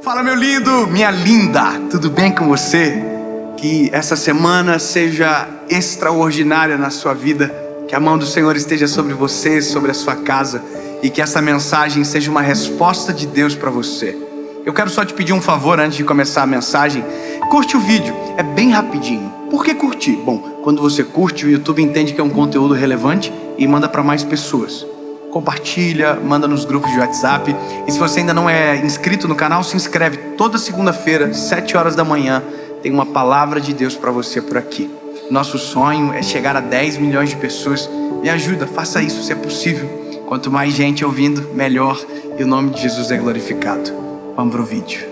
Fala, meu lindo, minha linda, tudo bem com você? Que essa semana seja extraordinária na sua vida, que a mão do Senhor esteja sobre você, sobre a sua casa, e que essa mensagem seja uma resposta de Deus para você. Eu quero só te pedir um favor antes de começar a mensagem. Curte o vídeo, é bem rapidinho. Por que curtir? Bom, quando você curte, o YouTube entende que é um conteúdo relevante e manda para mais pessoas. Compartilha, manda nos grupos de WhatsApp. E se você ainda não é inscrito no canal, se inscreve. Toda segunda-feira, 7 horas da manhã, tem uma palavra de Deus para você por aqui. Nosso sonho é chegar a 10 milhões de pessoas. Me ajuda, faça isso se é possível. Quanto mais gente ouvindo, melhor. E o nome de Jesus é glorificado. Vamos pro vídeo.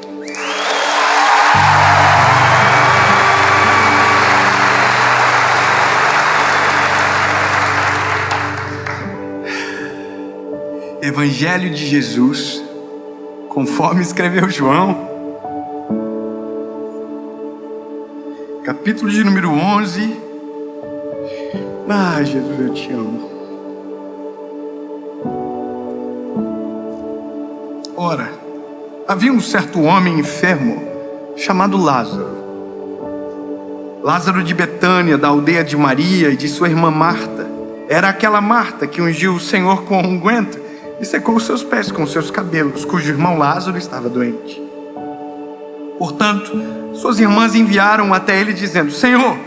Evangelho de Jesus, conforme escreveu João, capítulo de número 11. Ah, Jesus, eu te amo. Ora, havia um certo homem enfermo chamado Lázaro. Lázaro de Betânia, da aldeia de Maria e de sua irmã Marta. Era aquela Marta que ungiu o Senhor com unguento e secou os seus pés com seus cabelos, cujo irmão Lázaro estava doente. Portanto, suas irmãs enviaram até ele dizendo: Senhor,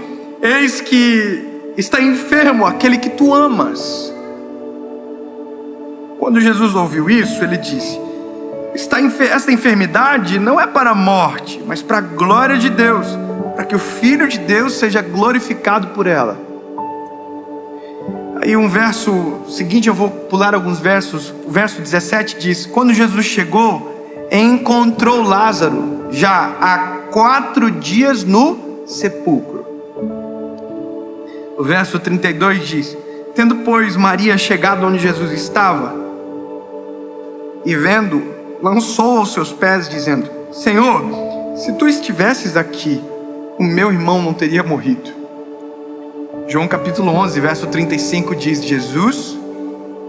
eis que está enfermo aquele que tu amas. Quando Jesus ouviu isso, ele disse: esta enfermidade não é para a morte, mas para a glória de Deus, para que o Filho de Deus seja glorificado por ela. Aí um verso seguinte, eu vou pular alguns versos. O verso 17 diz: quando Jesus chegou, encontrou Lázaro já há 4 dias no sepulcro. O verso 32 diz: tendo, pois, Maria chegado onde Jesus estava, e vendo, lançou aos seus pés, dizendo: Senhor, se tu estivesses aqui, o meu irmão não teria morrido. João capítulo 11, verso 35 diz: Jesus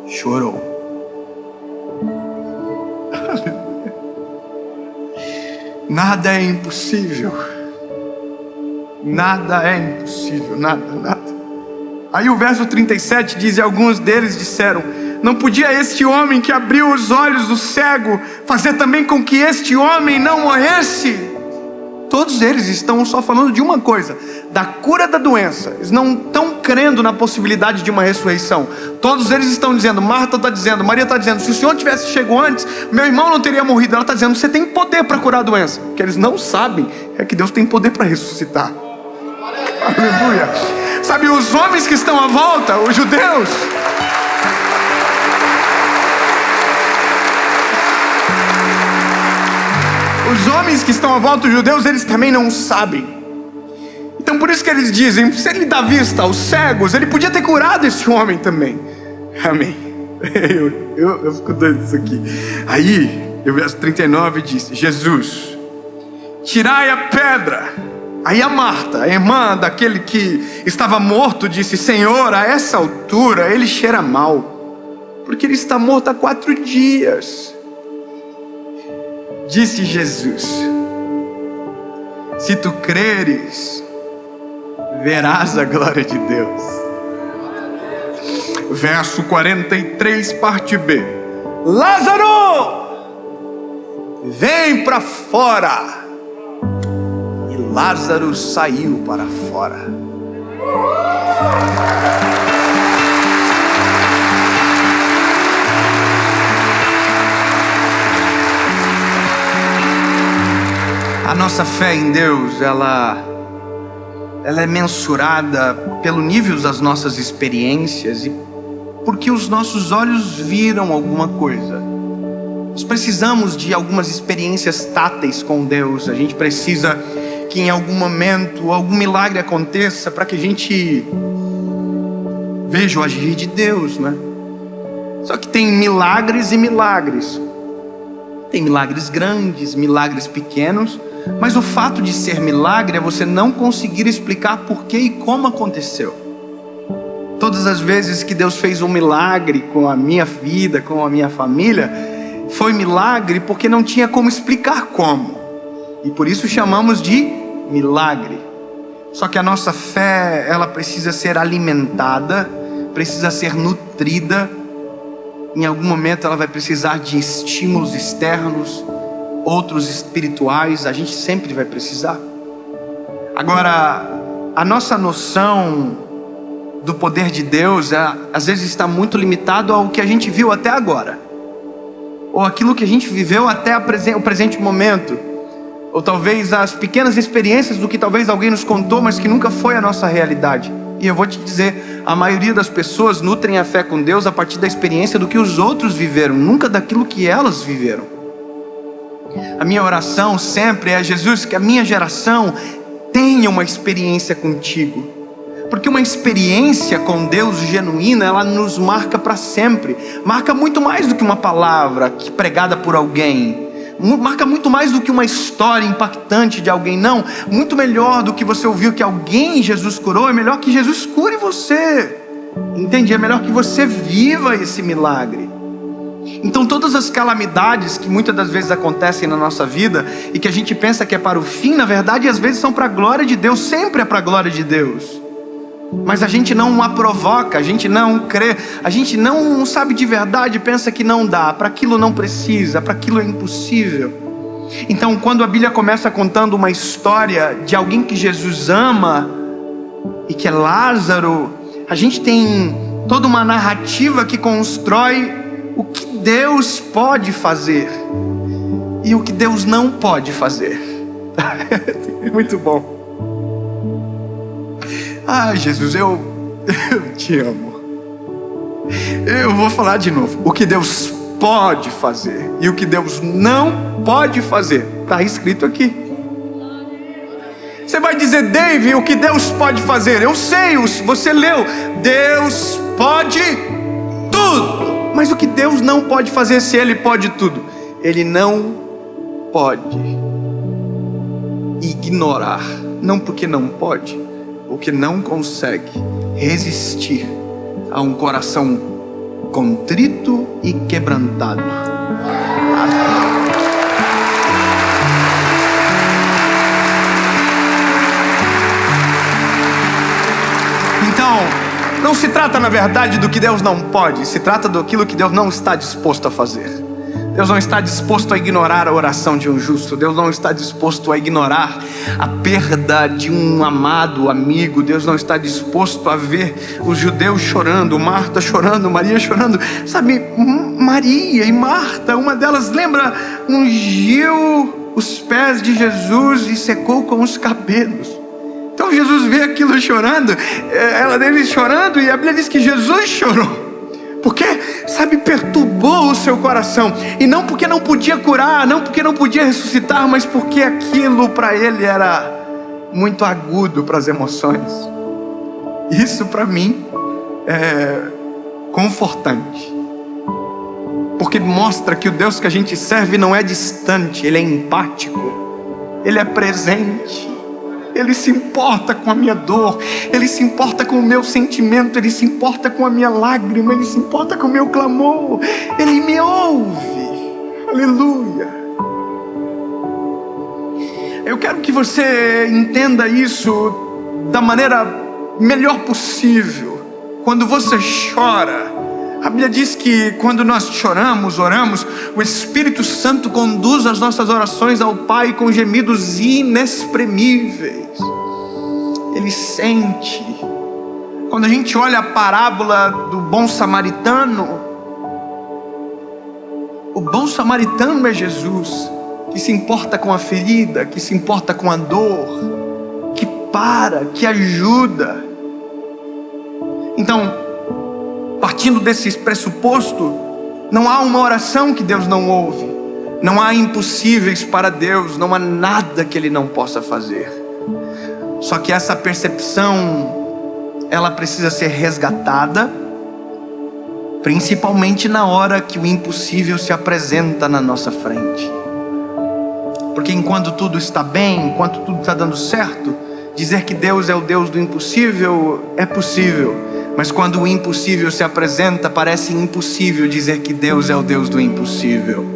chorou. Nada é impossível. Nada é impossível, nada. Aí o verso 37 diz: e alguns deles disseram: não podia este homem que abriu os olhos do cego fazer também com que este homem não morresse? Todos eles estão só falando de uma coisa: da cura da doença. Eles não estão crendo na possibilidade de uma ressurreição. Todos eles estão dizendo, Marta está dizendo, Maria está dizendo: se o Senhor tivesse chegado antes, meu irmão não teria morrido. Ela está dizendo: você tem poder para curar a doença. O que eles não sabem é que Deus tem poder para ressuscitar. Aleluia. Sabe, os homens que estão à volta, os judeus, eles também não sabem. Então por isso que eles dizem: se ele dá vista aos cegos, ele podia ter curado esse homem também. Amém. Eu fico doido disso aqui. Aí, o verso 39 diz: Jesus, tirai a pedra. Aí a Marta, a irmã daquele que estava morto, disse: Senhor, a essa altura ele cheira mal, porque ele está morto há 4 dias. Disse Jesus: se tu creres, verás a glória de Deus. Verso 43, parte B: Lázaro, vem para fora. E Lázaro saiu para fora. A nossa fé em Deus, ela é mensurada pelo nível das nossas experiências e porque os nossos olhos viram alguma coisa. Nós precisamos de algumas experiências táteis com Deus. A gente precisa que em algum momento algum milagre aconteça para que a gente veja o agir de Deus, né? Só que tem milagres e milagres. Tem milagres grandes, milagres pequenos. Mas o fato de ser milagre é você não conseguir explicar por que e como aconteceu. Todas as vezes que Deus fez um milagre com a minha vida, com a minha família, foi milagre porque não tinha como explicar como. E por isso chamamos de milagre. Só que a nossa fé, ela precisa ser alimentada, precisa ser nutrida. Em algum momento ela vai precisar de estímulos externos, outros espirituais, a gente sempre vai precisar. Agora, a nossa noção do poder de Deus, às vezes está muito limitado ao que a gente viu até agora, ou aquilo que a gente viveu até o presente momento, ou talvez as pequenas experiências do que talvez alguém nos contou, mas que nunca foi a nossa realidade. E eu vou te dizer, a maioria das pessoas nutrem a fé com Deus a partir da experiência do que os outros viveram, nunca daquilo que elas viveram. A minha oração sempre é: Jesus, que a minha geração tenha uma experiência contigo, porque uma experiência com Deus genuína, ela nos marca para sempre. Marca muito mais do que uma palavra pregada por alguém, marca muito mais do que uma história impactante de alguém. Não, muito melhor do que você ouviu que alguém Jesus curou, é melhor que Jesus cure você, entende? É melhor que você viva esse milagre. Então todas as calamidades que muitas das vezes acontecem na nossa vida e que a gente pensa que é para o fim, na verdade às vezes são para a glória de Deus, sempre é para a glória de Deus. Mas a gente não a provoca, a gente não crê, a gente não sabe de verdade, pensa que não dá, para aquilo não precisa, para aquilo é impossível. Então quando a Bíblia começa contando uma história de alguém que Jesus ama e que é Lázaro, a gente tem toda uma narrativa que constrói o que Deus pode fazer e o que Deus não pode fazer. É muito bom. Ah, Jesus, eu te amo. Eu vou falar de novo. O que Deus pode fazer e o que Deus não pode fazer, está escrito aqui. Você vai dizer: Dave, o que Deus pode fazer? Eu sei, você leu. Deus pode tudo. Mas o que Deus não pode fazer, se Ele pode tudo? Ele não pode ignorar. Não porque não pode, porque não consegue resistir a um coração contrito e quebrantado. Então, não se trata na verdade do que Deus não pode, se trata daquilo que Deus não está disposto a fazer. Deus não está disposto a ignorar a oração de um justo. Deus não está disposto a ignorar a perda de um amado amigo. Deus não está disposto a ver os judeus chorando, Marta chorando, Maria chorando. Sabe, Maria e Marta, uma delas, lembra, ungiu os pés de Jesus e secou com os cabelos. Então Jesus vê aquilo chorando, ela dele chorando, e a Bíblia diz que Jesus chorou. Porque, sabe, perturbou o seu coração. E não porque não podia curar, não porque não podia ressuscitar, mas porque aquilo para ele era muito agudo para as emoções. Isso para mim é confortante, porque mostra que o Deus que a gente serve não é distante, Ele é empático, Ele é presente. Ele se importa com a minha dor, Ele se importa com o meu sentimento, Ele se importa com a minha lágrima, Ele se importa com o meu clamor, Ele me ouve. Aleluia. Eu quero que você entenda isso da maneira melhor possível. Quando você chora, a Bíblia diz que quando nós choramos, oramos, o Espírito Santo conduz as nossas orações ao Pai com gemidos inexprimíveis. Ele sente. Quando a gente olha a parábola do bom samaritano, o bom samaritano é Jesus, que se importa com a ferida, que se importa com a dor, que que ajuda. Então, partindo desse pressuposto, não há uma oração que Deus não ouve, não há impossíveis para Deus, não há nada que Ele não possa fazer. Só que essa percepção, ela precisa ser resgatada, principalmente na hora que o impossível se apresenta na nossa frente. Porque enquanto tudo está bem, enquanto tudo está dando certo, dizer que Deus é o Deus do impossível é possível. Mas quando o impossível se apresenta, parece impossível dizer que Deus é o Deus do impossível.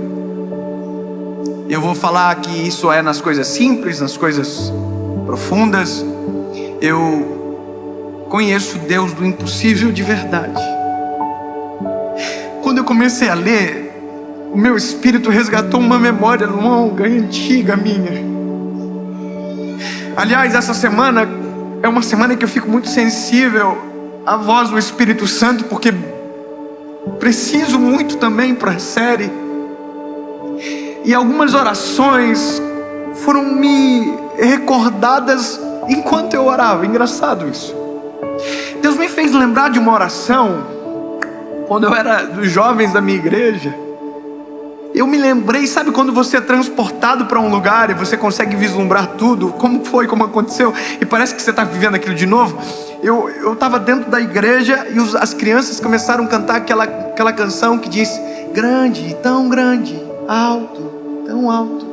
Eu vou falar que isso é nas coisas simples, nas coisas profundas. Eu conheço Deus do impossível de verdade. Quando eu comecei a ler, o meu espírito resgatou uma memória longa e antiga minha. Aliás, essa semana é uma semana que eu fico muito sensível à voz do Espírito Santo, porque preciso muito também para a série. E algumas orações foram me recordadas enquanto eu orava. Engraçado isso. Deus me fez lembrar de uma oração quando eu era dos jovens da minha igreja. Eu me lembrei, sabe quando você é transportado para um lugar e você consegue vislumbrar tudo, como foi, como aconteceu, e parece que você está vivendo aquilo de novo? Eu estava dentro da igreja e as crianças começaram a cantar aquela canção que diz: grande, tão grande, alto, tão alto,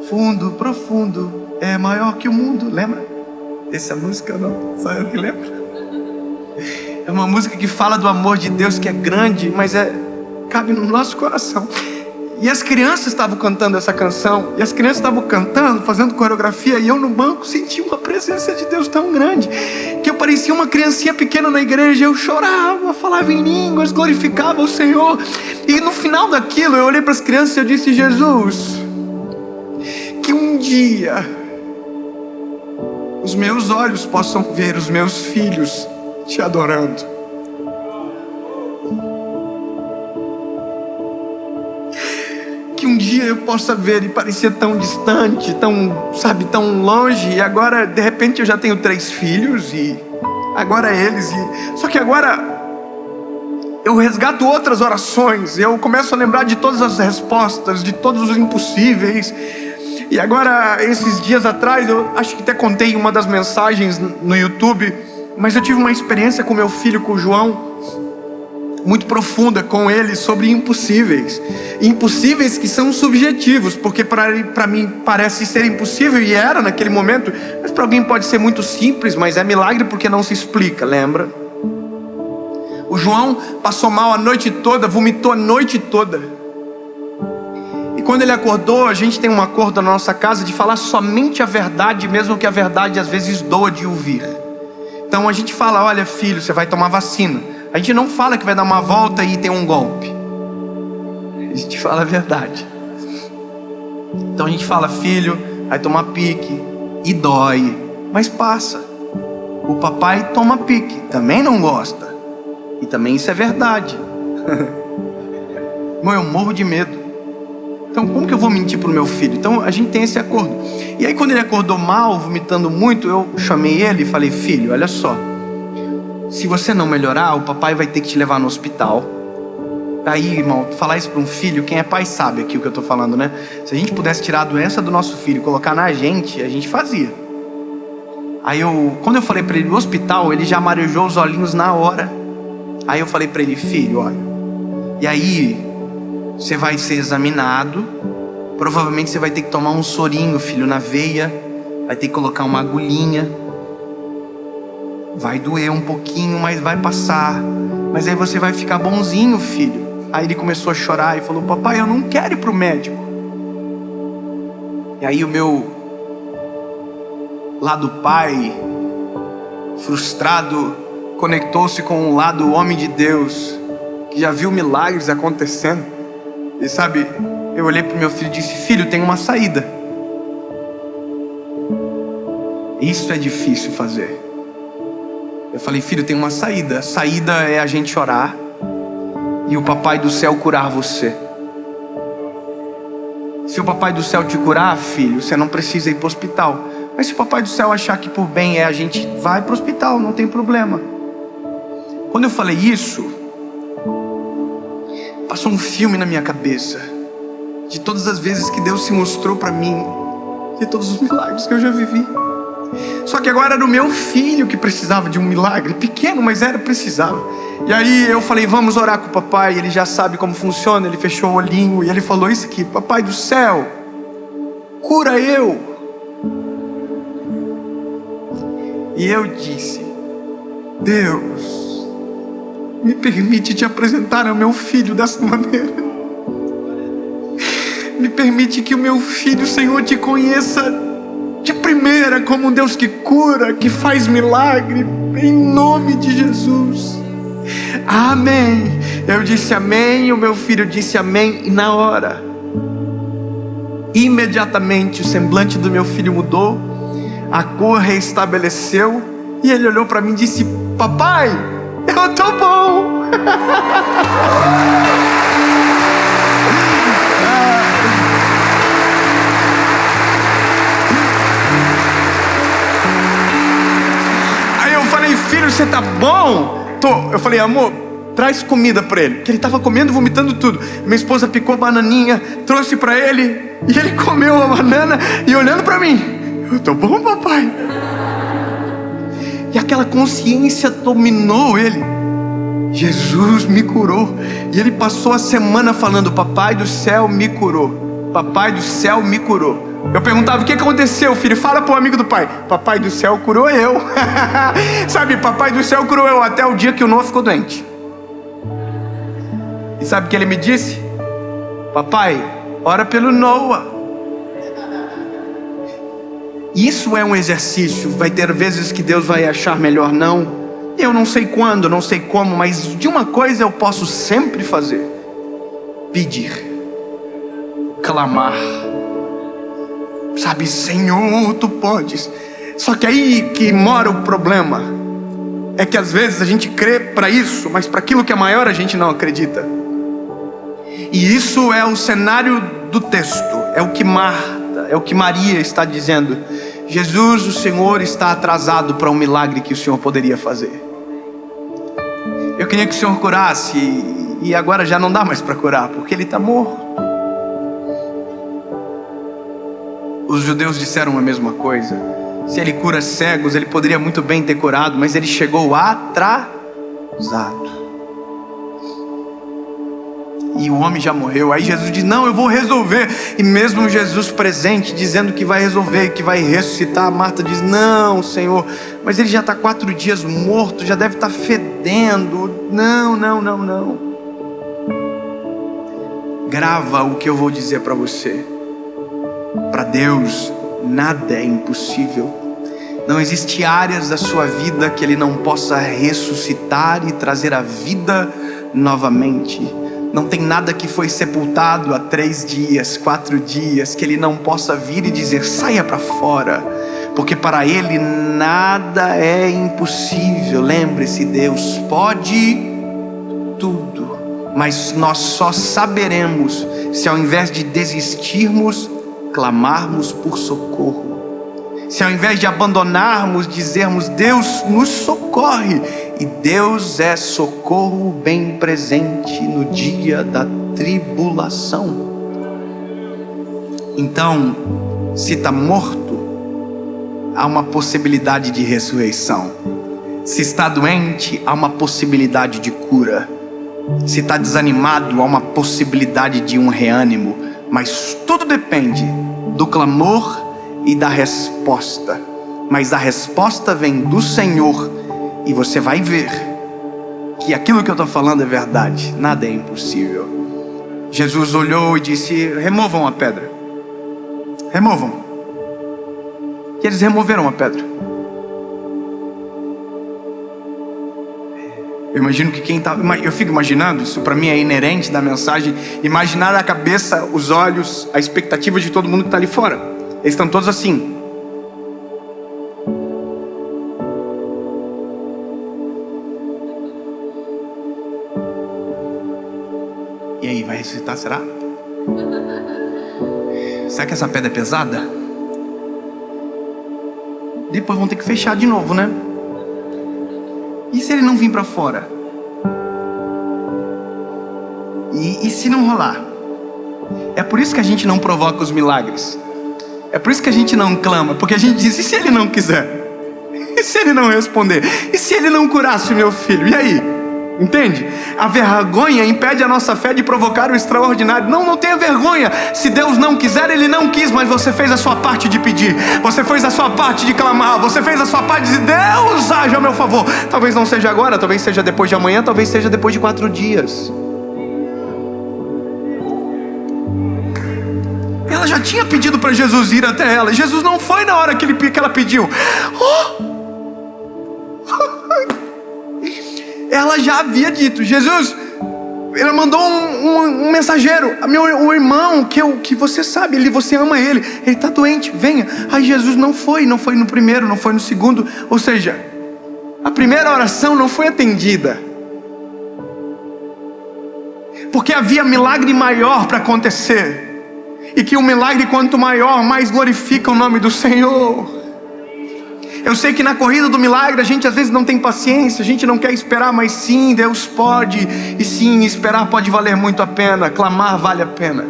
fundo, profundo, é maior que o mundo. Lembra? Essa música não, só eu que lembro. É uma música que fala do amor de Deus, que é grande, mas cabe no nosso coração. E as crianças estavam cantando essa canção, e as crianças estavam cantando, fazendo coreografia, e eu no banco senti uma presença de Deus tão grande, que eu parecia uma criancinha pequena na igreja. Eu chorava, falava em línguas, glorificava o Senhor. E no final daquilo eu olhei para as crianças e eu disse: Jesus, que um dia os meus olhos possam ver os meus filhos te adorando. Que um dia eu possa ver, e parecia tão distante, tão longe, e agora de repente eu já tenho 3 filhos, e agora eles, só que agora eu resgato outras orações, eu começo a lembrar de todas as respostas, de todos os impossíveis. E agora, esses dias atrás, eu acho que até contei uma das mensagens no YouTube, mas eu tive uma experiência com meu filho, com o João, muito profunda com ele, sobre impossíveis. Impossíveis que são subjetivos, porque para mim parece ser impossível, e era naquele momento, mas para alguém pode ser muito simples, mas é milagre porque não se explica, lembra? O João passou mal a noite toda, vomitou a noite toda. E quando ele acordou, a gente tem um acordo na nossa casa de falar somente a verdade, mesmo que a verdade às vezes doa de ouvir. Então a gente fala: olha filho, você vai tomar vacina. A gente não fala que vai dar uma volta e tem um golpe. A gente fala a verdade. Então a gente fala: filho, vai tomar pique e dói, mas passa. O papai toma pique, também não gosta, e também isso é verdade. Irmão, eu morro de medo. Então como que eu vou mentir pro meu filho? Então a gente tem esse acordo. E aí quando ele acordou mal, vomitando muito, eu chamei ele e falei: filho, olha só, se você não melhorar, o papai vai ter que te levar no hospital. Aí, irmão, falar isso para um filho, quem é pai sabe aqui o que eu estou falando, né? Se a gente pudesse tirar a doença do nosso filho e colocar na gente, a gente fazia. Aí quando eu falei para ele no hospital, ele já marejou os olhinhos na hora. Aí eu falei para ele: filho, olha, e aí você vai ser examinado, provavelmente você vai ter que tomar um sorinho, filho, na veia, vai ter que colocar uma agulhinha. Vai doer um pouquinho, mas vai passar. Mas aí você vai ficar bonzinho, filho. Aí ele começou a chorar e falou: papai, eu não quero ir pro médico. E aí o meu lado pai, frustrado, conectou-se com o lado homem de Deus, que já viu milagres acontecendo. E sabe, eu olhei pro meu filho e disse: filho, tem uma saída. Isso é difícil fazer. Eu falei: filho, tem uma saída. A saída é a gente orar e o papai do céu curar você. Se o papai do céu te curar, filho, você não precisa ir para o hospital. Mas se o papai do céu achar que por bem a gente vai para o hospital, não tem problema. Quando eu falei isso, passou um filme na minha cabeça de todas as vezes que Deus se mostrou para mim, de todos os milagres que eu já vivi. Só que agora era o meu filho que precisava de um milagre, pequeno, mas precisava. E aí eu falei: vamos orar com o papai, ele já sabe como funciona. Ele fechou o olhinho e ele falou isso aqui: papai do céu, cura eu. E eu disse: Deus, me permite te apresentar ao meu filho dessa maneira. me permite que o meu filho, Senhor, te conheça de primeira como um Deus que cura, que faz milagre, em nome de Jesus. Amém. Eu disse amém, e o meu filho disse amém, e na hora, imediatamente o semblante do meu filho mudou, a cor reestabeleceu, e ele olhou para mim e disse: papai, eu tô bom. Aí eu falei: filho, você tá bom? Tô. Eu falei: amor, traz comida para ele, que ele estava comendo, vomitando tudo. Minha esposa picou bananinha, trouxe para ele, e ele comeu a banana e olhando para mim: eu tô bom, papai. E aquela consciência dominou ele. Jesus me curou. E ele passou a semana falando: papai do céu me curou, papai do céu me curou. Eu perguntava: o que aconteceu, filho? Fala pro amigo do pai. Papai do céu curou eu. Sabe, papai do céu curou eu, até o dia que o Noah ficou doente. E sabe o que ele me disse? Papai, ora pelo Noah. Isso é um exercício. Vai ter vezes que Deus vai achar melhor não. Eu não sei quando, não sei como, mas de uma coisa eu posso sempre fazer: pedir, clamar. Sabe, Senhor, tu podes. Só que aí que mora o problema. É que às vezes a gente crê para isso, mas para aquilo que é maior a gente não acredita. E isso é o cenário do texto. É o que Marta, é o que Maria está dizendo: Jesus, o Senhor está atrasado para um milagre que o Senhor poderia fazer. Eu queria que o Senhor curasse, e agora já não dá mais para curar, porque ele está morto. Os judeus disseram a mesma coisa. Se ele cura cegos, ele poderia muito bem ter curado, mas ele chegou atrasado. E o homem já morreu. Aí Jesus diz: não, eu vou resolver. E mesmo Jesus presente, dizendo que vai resolver, que vai ressuscitar, Marta diz: não, Senhor, mas ele já está 4 dias morto, já deve estar fedendo. Não. Grava o que eu vou dizer para você. Para Deus nada é impossível. Não existe áreas da sua vida que Ele não possa ressuscitar e trazer a vida novamente. Não tem nada que foi sepultado há 3 dias, 4 dias, que Ele não possa vir e dizer: saia para fora, porque para Ele nada é impossível. Lembre-se, Deus pode tudo, mas nós só saberemos se ao invés de desistirmos, clamarmos por socorro. Se ao invés de abandonarmos, dizermos: Deus nos socorre. E Deus é socorro bem presente no dia da tribulação. Então, se está morto, há uma possibilidade de ressurreição. Se está doente, há uma possibilidade de cura. Se está desanimado, há uma possibilidade de um reânimo. Mas tudo depende do clamor e da resposta. Mas a resposta vem do Senhor. E você vai ver que aquilo que eu estou falando é verdade. Nada é impossível. Jesus olhou e disse: removam a pedra. Removam. E eles removeram a pedra. Eu imagino que quem está... Eu fico imaginando, isso para mim é inerente da mensagem. Imaginar a cabeça, os olhos, a expectativa de todo mundo que está ali fora. Eles estão todos assim. E aí, vai ressuscitar, será? Será que essa pedra é pesada? Depois vão ter que fechar de novo, né? E se ele não vir para fora? E se não rolar? É por isso que a gente não provoca os milagres. É por isso que a gente não clama. Porque a gente diz: e se ele não quiser? E se ele não responder? E se ele não curasse meu filho? E aí? Entende? A vergonha impede a nossa fé de provocar o extraordinário. Não tenha vergonha. Se Deus não quiser, Ele não quis, mas você fez a sua parte de pedir. Você fez a sua parte de clamar. Você fez a sua parte de dizer: Deus, haja a meu favor. Talvez não seja agora, talvez seja depois de amanhã, talvez seja depois de 4 dias. ela já tinha pedido para Jesus ir até ela. Jesus não foi na hora que ela pediu. Ela já havia dito: Jesus, ela mandou um mensageiro, o irmão que você sabe, você ama ele está doente, venha. Aí Jesus não foi no primeiro, não foi no segundo. Ou seja, a primeira oração não foi atendida, porque havia milagre maior para acontecer. E que o milagre, quanto maior, mais glorifica o nome do Senhor. Eu sei que na corrida do milagre a gente às vezes não tem paciência, a gente não quer esperar, mas sim, Deus pode. E sim, esperar pode valer muito a pena, clamar vale a pena.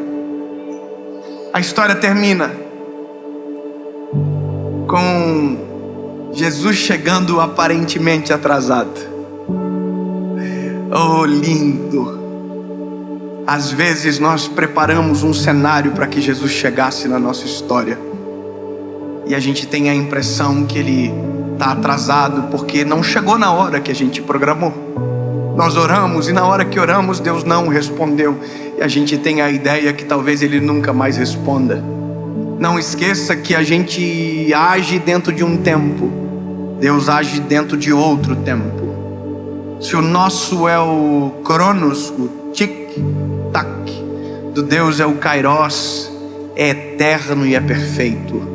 A história termina com Jesus chegando aparentemente atrasado. Oh, lindo! Às vezes nós preparamos um cenário para que Jesus chegasse na nossa história, e a gente tem a impressão que Ele está atrasado porque não chegou na hora que a gente programou. Nós oramos e na hora que oramos Deus não respondeu, e a gente tem a ideia que talvez Ele nunca mais responda. Não esqueça que a gente age dentro de um tempo, Deus age dentro de outro tempo. Se o nosso é o Cronos, o tic-tac, do Deus é o Kairos, é eterno e é perfeito.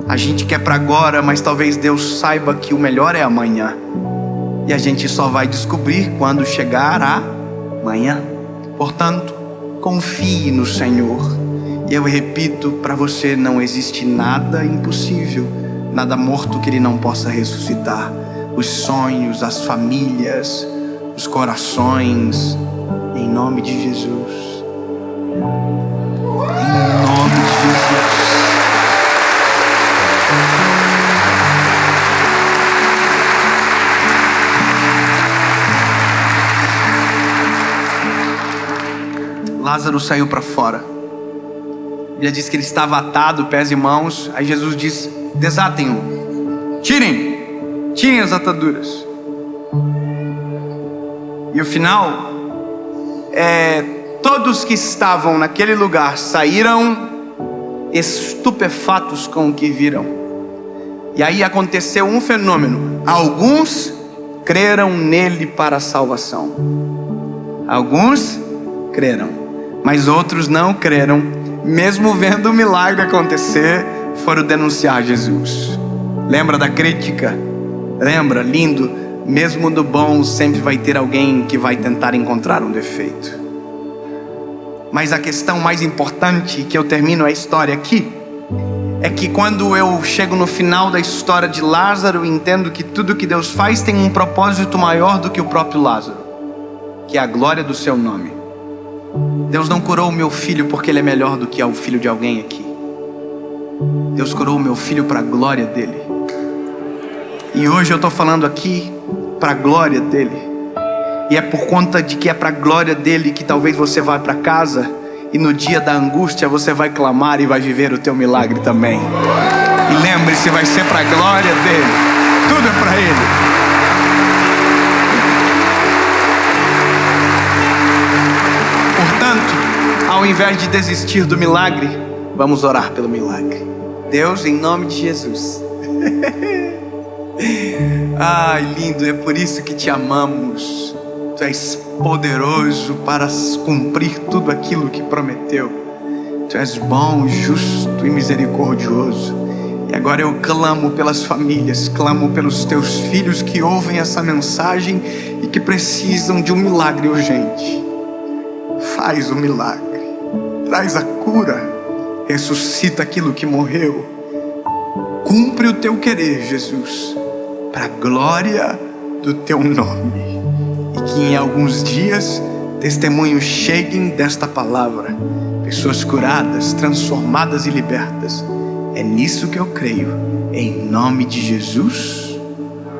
A gente quer para agora, mas talvez Deus saiba que o melhor é amanhã, e a gente só vai descobrir quando chegar amanhã. Portanto, confie no Senhor. E eu repito para você, não existe nada impossível, nada morto que Ele não possa ressuscitar. Os sonhos, as famílias, os corações, em nome de Jesus. Em nome de Jesus. Lázaro saiu para fora. A Bíblia diz que ele estava atado, pés e mãos. Aí Jesus diz: desatem-o, tirem as ataduras. E o final é: todos que estavam naquele lugar saíram estupefatos com o que viram. E aí aconteceu um fenômeno: alguns creram nele para a salvação. Alguns creram, mas outros não creram. Mesmo vendo o milagre acontecer, foram denunciar Jesus. Lembra da crítica? Lembra? Lindo. Mesmo do bom sempre vai ter alguém que vai tentar encontrar um defeito. Mas a questão mais importante, que eu termino a história aqui, é que quando eu chego no final da história de Lázaro, entendo que tudo que Deus faz tem um propósito maior do que o próprio Lázaro, que é a glória do seu nome. Deus não curou o meu filho porque ele é melhor do que o filho de alguém aqui. Deus curou o meu filho para a glória dele. E hoje eu estou falando aqui para a glória dele. E é por conta de que é para a glória dele que talvez você vá para casa e no dia da angústia você vai clamar e vai viver o teu milagre também. E lembre-se, vai ser para a glória dele. Tudo é para ele. Portanto, ao invés de desistir do milagre, vamos orar pelo milagre. Deus, em nome de Jesus. Ai, lindo, é por isso que te amamos. Tu és poderoso para cumprir tudo aquilo que prometeu. Tu és bom, justo e misericordioso. E agora eu clamo pelas famílias, clamo pelos teus filhos que ouvem essa mensagem e que precisam de um milagre urgente. Faz o milagre, traz a cura, ressuscita aquilo que morreu. Cumpre o teu querer, Jesus, para a glória do teu nome. E que em alguns dias testemunhos cheguem desta palavra, pessoas curadas, transformadas e libertas. É nisso que eu creio, em nome de Jesus,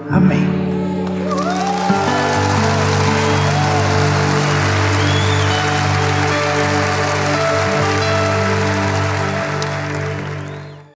amém.